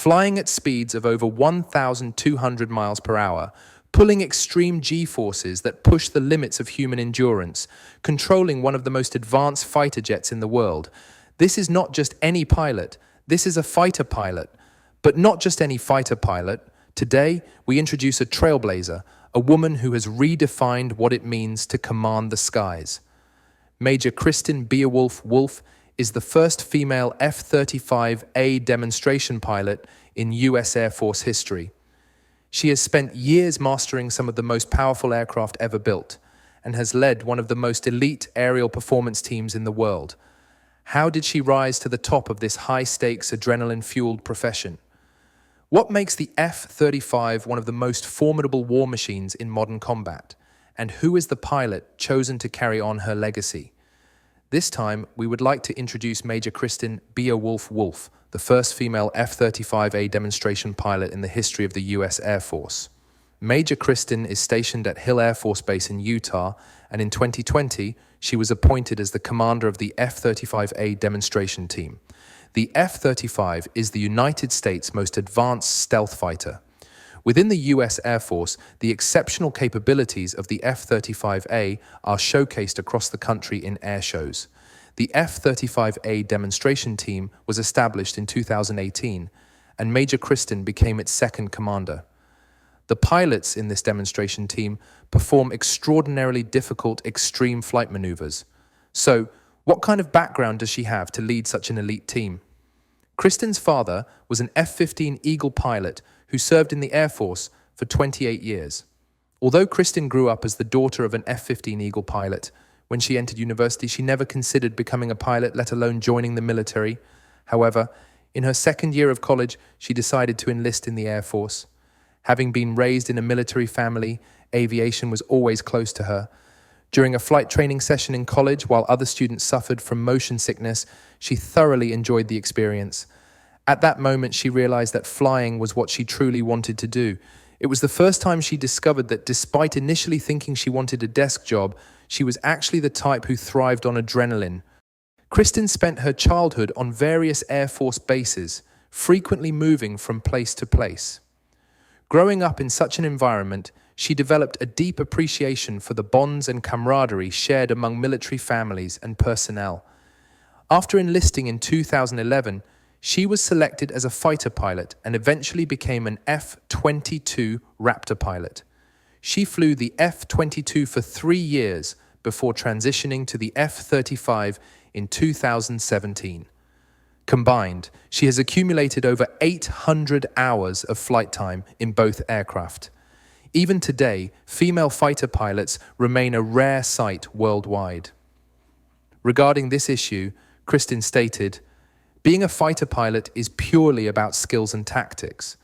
flying at speeds of over 1,200 miles per hour, pulling extreme G-forces that push the limits of human endurance, controlling one of the most advanced fighter jets in the world. This is not just any pilot, this is a fighter pilot. But not just any fighter pilot. Today, we introduce a trailblazer, a woman who has redefined what it means to command the skies. Major Kristin BeoWulf Wolfe is the first female F-35A demonstration pilot in U.S. Air Force history. She has spent years mastering some of the most powerful aircraft ever built and has led one of the most elite aerial performance teams in the world. How did she rise to the top of this high-stakes, adrenaline-fueled profession? What makes the F-35 one of the most formidable war machines in modern combat? And who is the pilot chosen to carry on her legacy? This time, we would like to introduce Major Kristin BeoWulf Wolfe, the first female F-35A demonstration pilot in the history of the U.S. Air Force. Major Kristin is stationed at Hill Air Force Base in Utah, and in 2020, she was appointed as the commander of the F-35A demonstration team. The F-35 is the United States' most advanced stealth fighter. Within the U.S. Air Force, the exceptional capabilities of the F-35A are showcased across the country in air shows. The F-35A demonstration team was established in 2018, and Major Kristin became its second commander. The pilots in this demonstration team perform extraordinarily difficult extreme flight maneuvers. So, what kind of background does she have to lead such an elite team? Kristin's father was an F-15 Eagle pilot who served in the Air Force for 28 years. Although Kristin grew up as the daughter of an F-15 Eagle pilot, when she entered university, she never considered becoming a pilot, let alone joining the military. However, in her second year of college, she decided to enlist in the Air Force. Having been raised in a military family, aviation was always close to her. During a flight training session in college, while other students suffered from motion sickness, she thoroughly enjoyed the experience. At that moment, she realized that flying was what she truly wanted to do. It was the first time she discovered that despite initially thinking she wanted a desk job, she was actually the type who thrived on adrenaline. Kristin spent her childhood on various Air Force bases, frequently moving from place to place. Growing up in such an environment, she developed a deep appreciation for the bonds and camaraderie shared among military families and personnel. After enlisting in 2011, she was selected as a fighter pilot and eventually became an F-22 Raptor pilot. She flew the F-22 for 3 years before transitioning to the F-35 in 2017. Combined, she has accumulated over 800 hours of flight time in both aircraft. Even today, female fighter pilots remain a rare sight worldwide. Regarding this issue, Kristin stated, "Being a fighter pilot is purely about skills and tactics.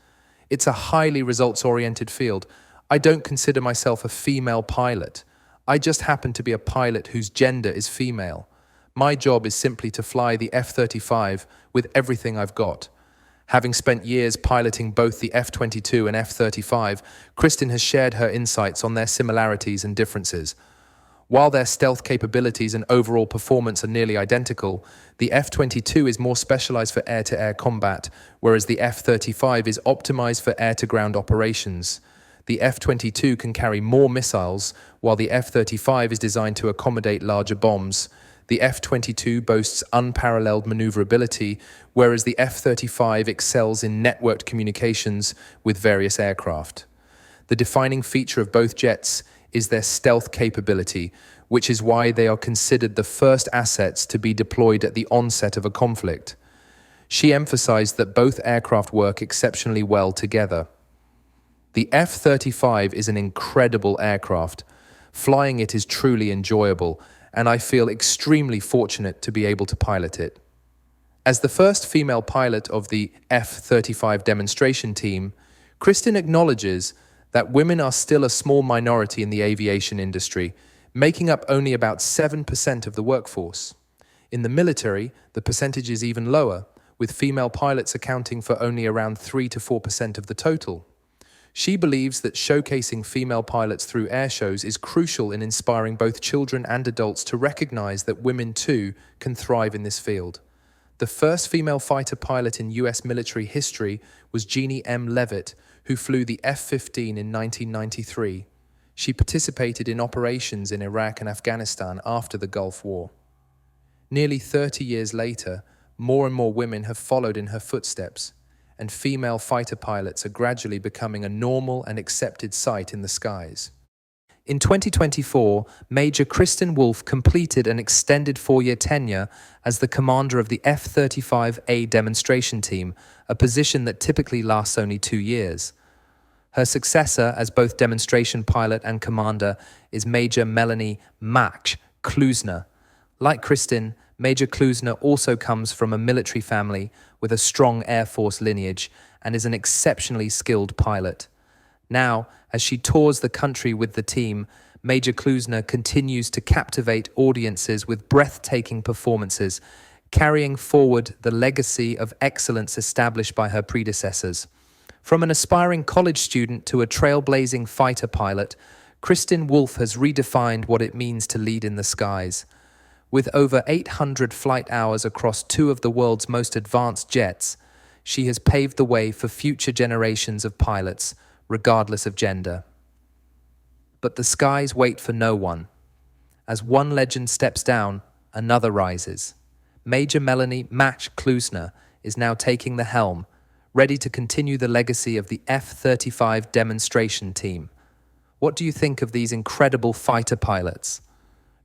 It's a highly results-oriented field. I don't consider myself a female pilot. I just happen to be a pilot whose gender is female. My job is simply to fly the F-35 with everything I've got." Having spent years piloting both the F-22 and F-35, Kristin has shared her insights on their similarities and differences. While their stealth capabilities and overall performance are nearly identical, the F-22 is more specialized for air-to-air combat, whereas the F-35 is optimized for air-to-ground operations. The F-22 can carry more missiles, while the F-35 is designed to accommodate larger bombs. The F-22 boasts unparalleled maneuverability, whereas the F-35 excels in networked communications with various aircraft. The defining feature of both jets is their stealth capability, which is why they are considered the first assets to be deployed at the onset of a conflict. She emphasized that both aircraft work exceptionally well together. The F-35 is an incredible aircraft. Flying it is truly enjoyable, and I feel extremely fortunate to be able to pilot it. As the first female pilot of the F-35 demonstration team, Kristin acknowledges that women are still a small minority in the aviation industry, making up only about 7% of the workforce. In the military, the percentage is even lower, with female pilots accounting for only around 3 to 4% of the total. She believes that showcasing female pilots through air shows is crucial in inspiring both children and adults to recognize that women too can thrive in this field. The first female fighter pilot in U.S. military history was Jeannie M. Leavitt, who flew the F-15 in 1993. She participated in operations in Iraq and Afghanistan after the Gulf War. Nearly 30 years later, more and more women have followed in her footsteps, and female fighter pilots are gradually becoming a normal and accepted sight in the skies. In 2024, Major Kristin Wolfe completed an extended 4-year tenure as the commander of the F-35A demonstration team, a position that typically lasts only 2 years. Her successor as both demonstration pilot and commander is Major Melanie MACH Kluesner. Like Kristin, Major Kluesner also comes from a military family with a strong Air Force lineage and is an exceptionally skilled pilot. Now, as she tours the country with the team, Major Kluesner continues to captivate audiences with breathtaking performances, carrying forward the legacy of excellence established by her predecessors. From an aspiring college student to a trailblazing fighter pilot, Kristin Wolfe has redefined what it means to lead in the skies. With over 800 flight hours across 2 of the world's most advanced jets, she has paved the way for future generations of pilots, regardless of gender. But the skies wait for no one. As one legend steps down, another rises. Major Melanie MACH Kluesner is now taking the helm, ready to continue the legacy of the F-35 demonstration team. What do you think of these incredible fighter pilots?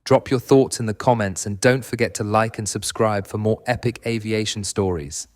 Drop your thoughts in the comments and don't forget to like and subscribe for more epic aviation stories.